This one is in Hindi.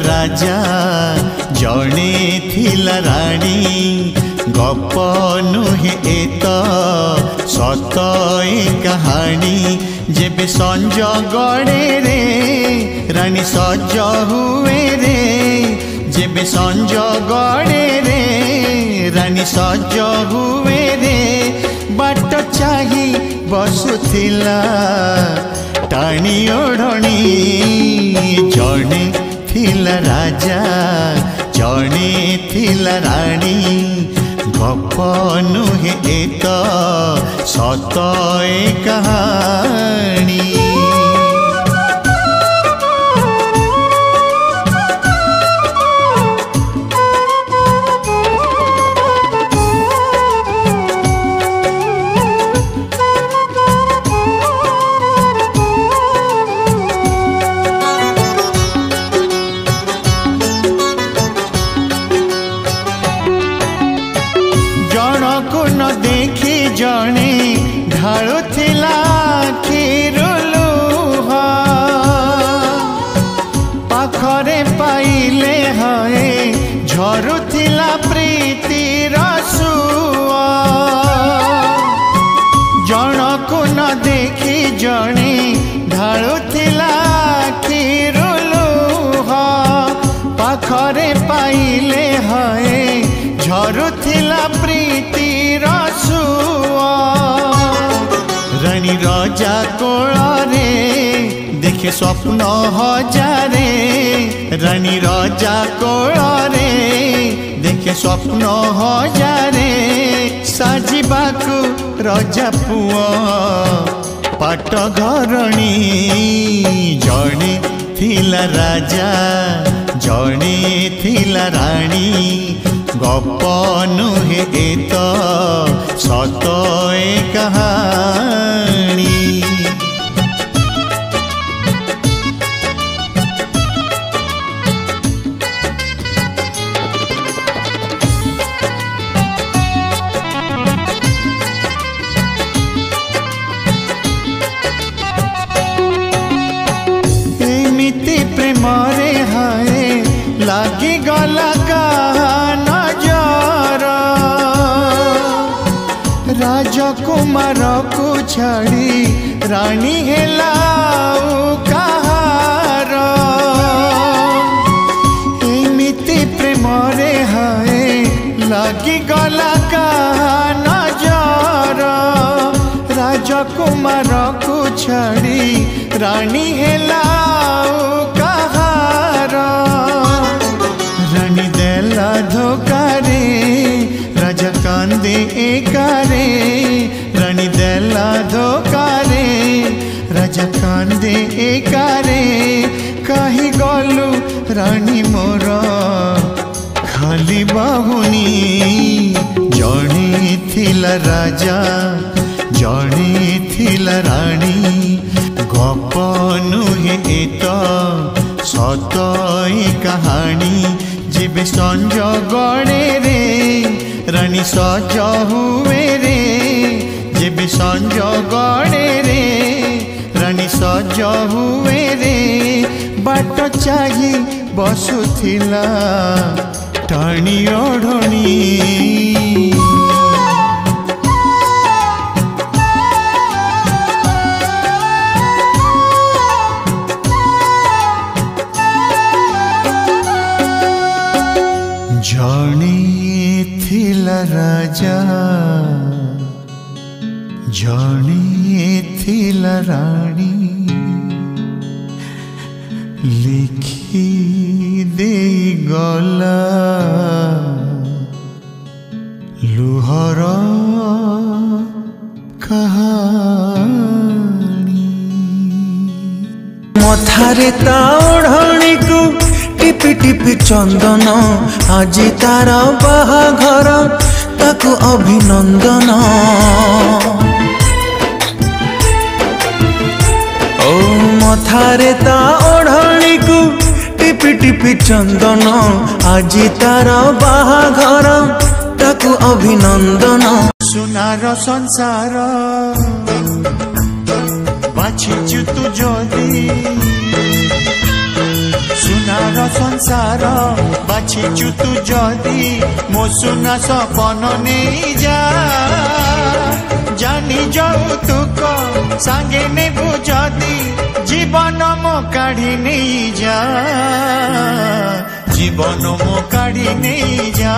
राजा जणे थिला राणी गप नुहे एत सत कहानी जेबे संज गड़े रे रानी सज हुए रे जेबे संज गड़े रे रानी सज हुए रे बाट चाही बसुथिला टाणी ओढ़णी जणे थिला राजा जणे थिला राणी गप नुहे एत सत कहानी देखी जणे ढालुथिला खीरुलुह पाखरे पाइले हए झरुथिला प्रीतिर सुआ जनकु न देखी जणे ढालुथिला खीरुलुह पाखरे पाइले हए झरुथिला प्रीतिर सुआ रानी राजा कोଳରେ देखे स्वप्न हजारे रानी राजा कोଳରେ देखे स्वप्न हजारे साजिबाकु राजा पुआ पाट घरणी जणे थिला राजा जणे थिला राणी गप नुहे एत सत कहानी एमिति प्रेम रे हाय लागी गला राजकुमार को छाड़ी रानी हेला कहार एमिति प्रेम रे हाय लगी गला नजर राजकुमार को छाड़ी रानी हेला कहार रानी देला धोकारे राजा कांदे एकारे रानी देला धोकारे राजा कांदे एकारे कहीं गलु रानी मोर खाली बाहुनी जणे थिला राजा जणे थिला रानी गप नुहे एत सत कहानी जेबे संज गड़े रे रानी सज हुए रे जेबे संज गड़े रे रानी सज हुए रे बाट चाही बसुथिला टाणी ओढ़णी जणे थिला राजा जणे थिला रानी लिखि दे गला लुहर कहानी मथारे ता ओढ़णी को टिपि टिपि चंदन आज तार बाहाघर ताकु अभिनंदन ओ मथारे ता ओढ़णी को टिपि टिपि चंदन आज तार बाहाघर ताकु अभिनंदन सुनार संसार बाछिचु तु जदि सुना सुनार संसार बाछिचु तू जदी मो सुना सपन नहीं जा जानी जाऊ तुक सांगे नेबु जदी जीवन मो काढ़ी नहीं जा जीवन मो काढ़ी नहीं जा।